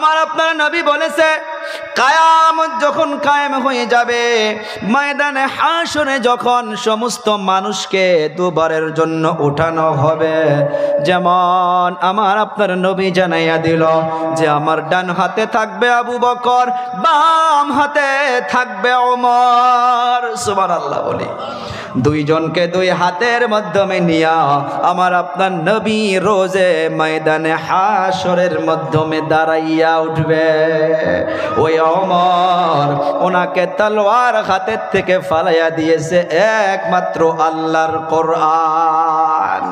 আমার আপনার নবী বলেছে কিয়ামত যখন কায়েম হয়ে যাবে, ময়দানে হাশরে যখন সমস্ত মানুষকে দুবারের জন্য উঠানো হবে, যেমন আমার আপনার নবী জানাইয়া দিল যে আমার ডান হাতে থাকবে আবু বকর, বাম হাতে থাকবে ওমর। সুবহানাল্লাহ বলি। দুইজনকে দুই হাতের মাধ্যমে নিয়া আমার আপনার নবী রোজে ময়দানে হাশরের মাধ্যমে দাঁড়াইয়া উঠবে। ওই ওমর ওনাকে তলোয়ার হাতের থেকে ফালাইয়া দিয়েছে একমাত্র আল্লাহর কোরআন।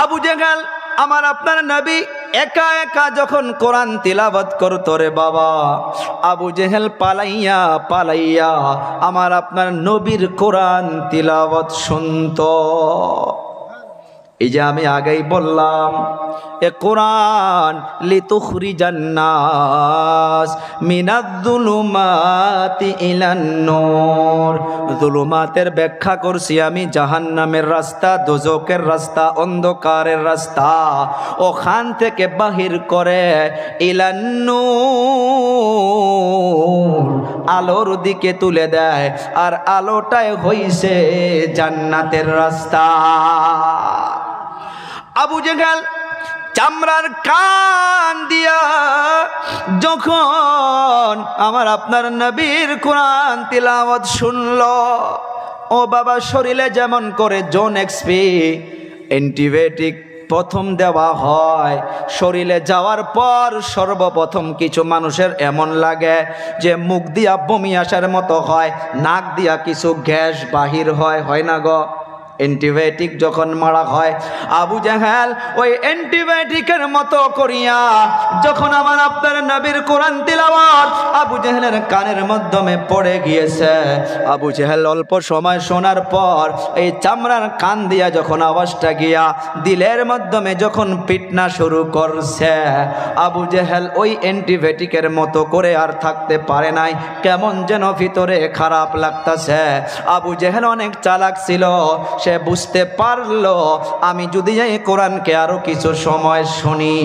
আবু জেহেল আমার আপনার নবী একা একা যখন কোরআন তিলাওয়াত করতো রে বাবা, আবু জেহেল পালাইয়া পালাইয়া আমার আপনার নবীর কোরআন তিলাওয়াত শুনতো। এই যে আমি আগেই বললাম, এ কোরআন লিতুখরিজান নাস মিনাজ-জুলুমাতি ইলান নূর। জুলুমাতের ব্যাখ্যা করছি আমি জাহান্নামের রাস্তা, দোজখের রাস্তা, অন্ধকারের রাস্তা, ওখান থেকে বাহির করে ইলান নূর, আলোর দিকে তুলে দেয়। আর আলোটাই হইছে জান্নাতের রাস্তা। আবু জেহেল চামড়ার কান দিয়া যখন আমার আপনার নবীর কোরআন তিলাওয়াত শুনলো, ও বাবা শরীরে যেমন করে জোন এক্সপি অ্যান্টিবায়োটিক প্রথম দেওয়া হয়, শরীরে যাওয়ার পর সর্বপ্রথম কিছু মানুষের এমন লাগে যে মুখ দিয়া বমি আসার মতো হয়, নাক দিয়া কিছু গ্যাস বাহির হয়, হয় না গো? অ্যান্টিবায়োটিক যখন মারা হয়, আবু জেহেল ওই অ্যান্টিবায়োটিকের মতো করিয়া যখন আমার আপনার নবীর কোরআন তিলাওয়াত আবু জেহেলের কানের মাধ্যমে পড়ে গিয়েছে, আবু জেহেল অল্প সময় শোনার পর এই চামড়ার কান দিয়া যখন আওয়াজটা গিয়া দিলের মাধ্যমে যখন পিটনা শুরু করছে, আবু জেহেল ওই অ্যান্টিবায়োটিকের মতো করে আর থাকতে পারে নাই, কেমন যেন ভিতরে খারাপ লাগতেছে। আবু জেহেল অনেক চালাক ছিল, সে বুঝতে পারলো আমি যদি এই কোরআনকে আরো কিছু সময় শুনি,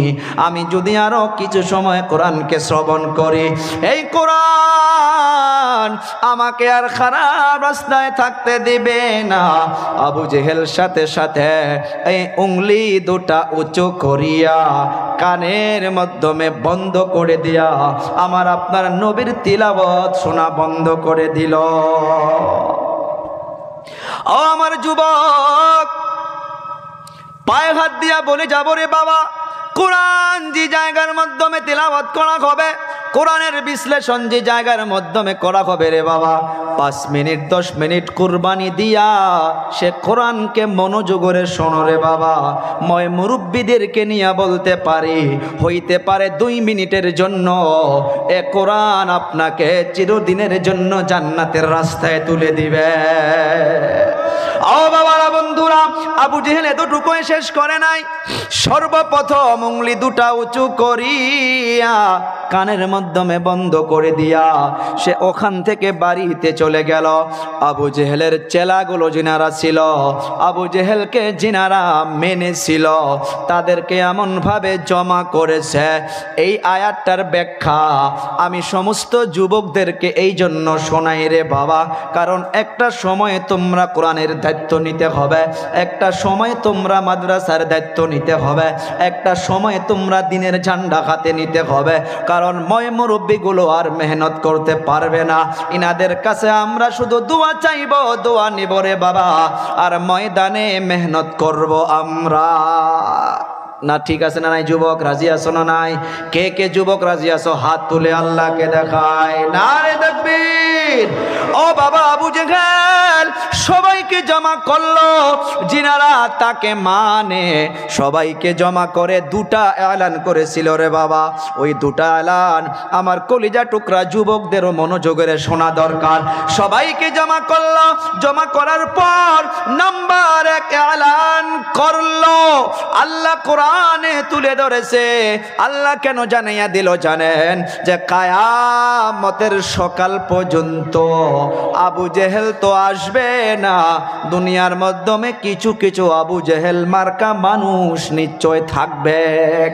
আমি যদি আরো কিছু সময় কোরআনকে শ্রবণ করি, এই কোরআন আমাকে আর খারাপ রাস্তায় থাকতে দিবে না। আবু জেহেল সাথে সাথে এই উংলি দুটা উঁচু করিয়া কানের মাধ্যমে বন্ধ করে দিয়া আমার আপনার নবীর তিলাওয়াত শোনা বন্ধ করে দিল। ও আমার যুবক, পায়ে হাত দিয়া বলে যাব রে বাবা, কোরআন যে জায়গার মাধ্যমে তিলাওয়াত করা হবে, কোরআনের বিশ্লেষণ যে জায়গার মাধ্যমে করা হবে রে বাবা, 5 মিনিট 10 মিনিট কুরবানি দিয়া সে কোরআনকে মনোযোগরে শোনো রে বাবা। মই মুরব্বীদেরকে নিয়ে বলতে পারি, হইতে পারে 2 মিনিটের জন্য এ কোরআন আপনাকে চিরদিনের জন্য জান্নাতের রাস্তায় তুলে দিবে। ও বাবারা বন্ধুরা, আবু জেহেল এতটুকুই শেষ করে নাই, সর্বপ্রথম উংলি দুটা উঁচু করিয়া কানের মাধ্যমে বন্ধ করে দিয়া সে ওখান থেকে বাড়িতে চলে গেল। আবু জেহেলের চেলাগুলো যিনারা ছিল, আবু জেহেলকে যিনারা মেনেছিল, তাদেরকে এমনভাবে জমা করেছে। এই আয়াতটার ব্যাখ্যা আমি সমস্ত যুবকদেরকে এই জন্য শোনাই রে বাবা, কারণ একটা সময়ে তোমরা কোরআনের দায়িত্ব নিতে হবে, একটা সময় তোমরা মাদ্রাসার দায়িত্ব নিতে হবে, একটা সময় তোমরা দিনের ঝান্ডা হাতে নিতে হবে, কারণ মই মুরব্বীগুলো আর মেহনত করতে পারবে না। ইনাদের কাছে আমরা শুধু দোয়া চাইব, দোয়া নিব রে বাবা, আর ময়দানে মেহনত করব আমরা। না ঠিক আছে না নাই যুবক? রাজি আছো না নাই? কে কে যুবক রাজি আছো? হাত তুলে আল্লাহকে দেখায়। নারে তাকবীর। ও বাবা, আবু জেহেল সবাইকে জমা করলো, যিনারা তাকে মানে সবাইকে জমা করে দুটা এলান করেছিল রে বাবা। ওই দুটা এলান আমার কলিজা টুকরা যুবকদেরও মনোযোগের শোনা দরকার। সবাইকে জমা করলো, জমা করার পর নাম্বার 1 এলান করলো, আল্লাহ কোরআন কোরআনে তুলে ধরেছে। আল্লাহ কেন জানাইয়া দিল জানেন? যে কিয়ামতের সকাল পর্যন্ত আবু জেহেল তো আসবে না, দুনিয়ার মাধ্যমে কিছু কিছু আবু জেহেল মার্কা মানুষ নিশ্চয় থাকবে।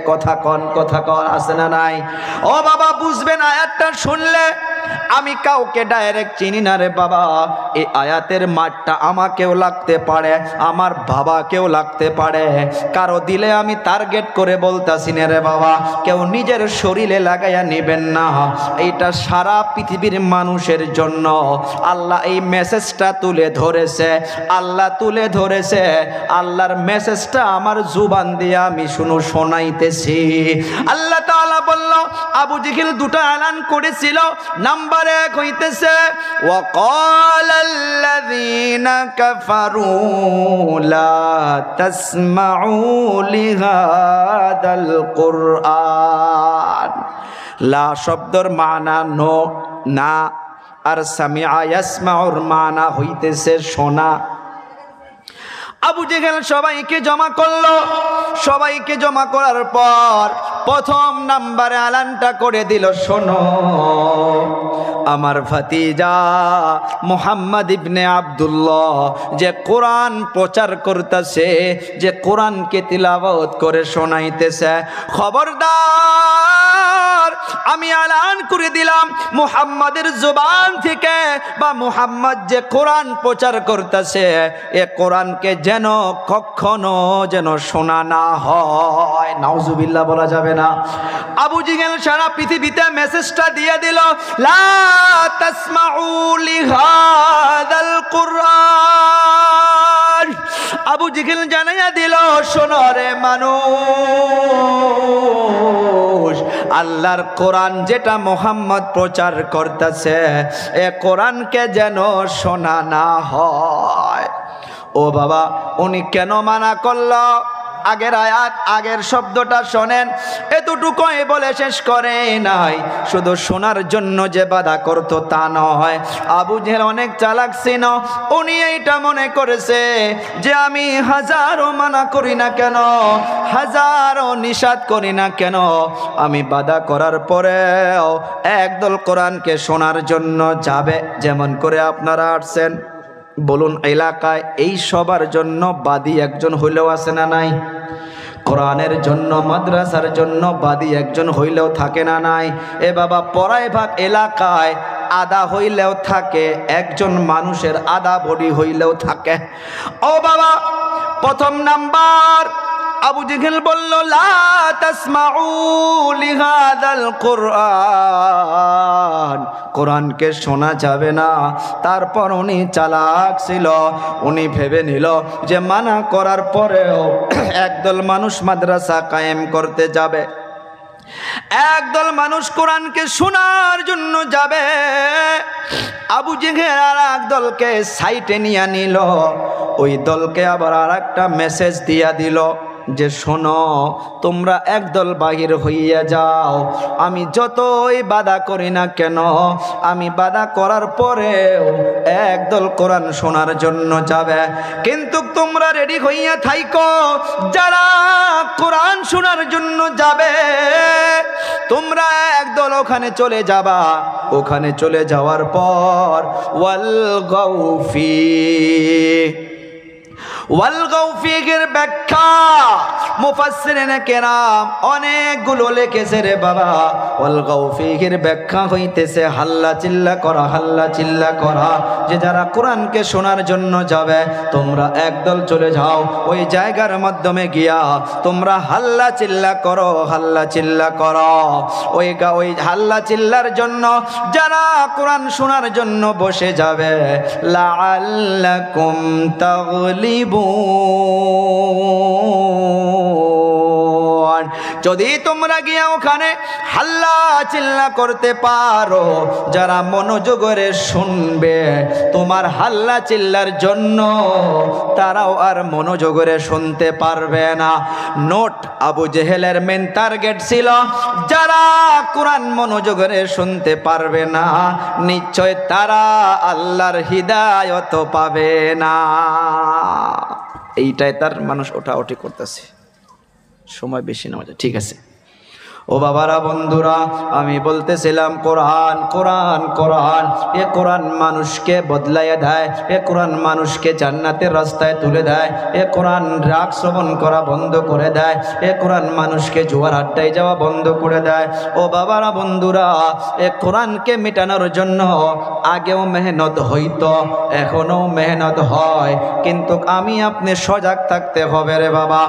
কথা কন আছে না নাই? ও বাবা, বুঝবেন আয়াতটা শুনলে। আমি কাউকে ডাইরেক্ট চিনি না রে বাবা, এই আয়াতের মাঠটা আমাকেও লাগতে পারে, আমার বাবাকেও লাগতে পারে। কারো দিলে আমি টার্গেট করে বলতাছি না রে বাবা, কেউ নিজের শরীরে লাগাইয়া নেবেন না। এইটা সারা পৃথিবীর মানুষের জন্য আল্লাহ এই মেসেজটা তুলে ধরেছে। আল্লাহ তুলে ধরেছে, আল্লাহর মেসেজটা আমার জুবান দিয়ে আমি শোনাইতেছি। আল্লাহ তাআলা বলল, আবু জেহেল দুটো এলান করেছিল। নাম্বার 1 হইতেছে ওয়াকালাল্লাযীনা কাফারু লা তাসমাউ লিহাদাল কুরআন। লা শব্দর মানা নো, না, আর সামিআ ইয়াসমাউর মানা হইতেছে শোনা। আবু জেহেল সবাইকে জমা করলো। সবাইকে জমা করার পর প্রথম নাম্বারে আলানটা করে দিল, শোনো আমার ভাতিজা মুহাম্মদ ইবনে আব্দুল্লাহ যে কোরআন প্রচার করতেছে, যে কোরআনকে তিলাওয়াত করে শোনাইতেছে, খবরদার আমি এলান করে দিলাম মুহাম্মাদের জবান থেকে বা মুহাম্মদ যে কোরআন প্রচার করতেছে এ কোরআনকে যেন কখনো যেন শোনা না হয়। নাউজুবিল্লাহ বলা যাবে না। আবু জেহেল সারা পৃথিবীতে মেসেজটা দিয়ে দিল, লা তাসমাউ লিহাদাল কুরআন। আবু জেহেল জানাইয়া দিল, শোনো রে মানুষ, আল্লাহর কোরআন যেটা মুহাম্মদ প্রচার করতেছে এ কোরআনকে যেন শোনা না হয়। ও বাবা, উনি কেন মানা করলো? আগের আয়াত, আগের শব্দটা শোনেন, এতটুকুই বলে শেষ করে নাই। শুধু শোনার জন্য যে বাধা করতো তা নয়। আবু জেহেল অনেক চালাক ছিল। উনি এইটা মনে করেছে যে আমি হাজারো মানা করি না কেন, হাজারো নিষেধ করি না কেন, আমি বাধা করার পরেও একদল কোরআনকে শোনার জন্য যাবে। যেমন করে আপনারা আসছেন, বলুন এলাকায় এই সবার জন্য বাদী একজন হইলেও আছে না নাই? কোরআনের জন্য, মাদ্রাসার জন্য বাদী একজন হইলেও থাকে না নাই? এ বাবা, পড়ায় ভাগ এলাকায় আদা হইলেও থাকে, একজন মানুষের আদা বডি হইলেও থাকে। ও বাবা, প্রথম নাম্বার আবু জেহেল বলল, লা তাসমাউ লিহাদাল কুরআন, কোরআনকে শোনা যাবে না। তারপর উনি চালাক ছিল, উনি ভেবে নিল যে মানা করার পরেও একদল মানুষ মাদ্রাসা কায়েম করতে যাবে, একদল মানুষ কোরআনকে শোনার জন্য যাবে। আবু জেহেল আর এক দলকে সাইটে নিয়ে নিল। ওই দলকে আবার আর একটা মেসেজ দিয়া দিল যে শোনো, তোমরা একদল বাহির হইয়া যাও, আমি যতই বাধা করি না কেন, আমি বাধা করার পরেও একদল কোরআন শোনার জন্য যাবে। কিন্তু তোমরা রেডি হইয়া থাইকো, যারা কোরআন শোনার জন্য যাবে তোমরা একদল ওখানে চলে যাবা। ওখানে চলে যাওয়ার পর ওয়াল গাউফি, ওয়াল গাউফির ব্যাখ্যা মুফাসসিরিনে কেরাম অনেকগুলো লিখেছে রে বাবা। ওয়াল গাউফির ব্যাখ্যা হইতেছে হাল্লা চিল্লা করা, হাল্লা চিল্লা করা, যে যারা কোরআনকে শোনার জন্য যাবে তোমরা একদল চলে যাও, ওই জায়গার মাধ্যমে গিয়া তোমরা হাল্লা চিল্লা করো, হাল্লা চিল্লা করো। ওই হাল্লা চিল্লার জন্য যারা কোরআন শোনার জন্য বসে যাবে, লাআল্লাকুম তাগলিবুন, যদি তোমরা গিয়া ওখানে হাল্লা চিল্লা করতে পারো, যারা মনোযোগরে শুনবে তোমার হাল্লা চিল্লার জন্য তারাও আর মনোযোগরে শুনতে পারবে না। নোট, আবু জেহেলের মেন টার্গেট ছিল যারা কোরআন মনোযোগরে শুনতে পারবে না নিশ্চয় তারা আল্লাহর হিদায়ত পাবে না। এইটাই তার মানুষ ওঠাওঠি করতেছে। সময় বেশি নেওয়া যায়, ঠিক আছে। ও বাবারা বন্ধুরা, আমি বলতেছিলাম কোরআন কোরআন কোরআন, এ কোরআন মানুষকে বদলাইয়া দেয়, এ কোরআন মানুষকে জান্নাতের রাস্তায় তুলে দেয়, এ কোরআন রাগ শ্রবণ করা বন্ধ করে দেয়, এ কোরআন মানুষকে জুয়ার আড্ডায় যাওয়া বন্ধ করে দেয়। ও বাবারা বন্ধুরা, এ কোরআনকে মেটানোর জন্য আগেও মেহনত হইতো, এখনো মেহনত হয়, কিন্তু আমি আপনি সজাগ থাকতে হবে রে বাবা।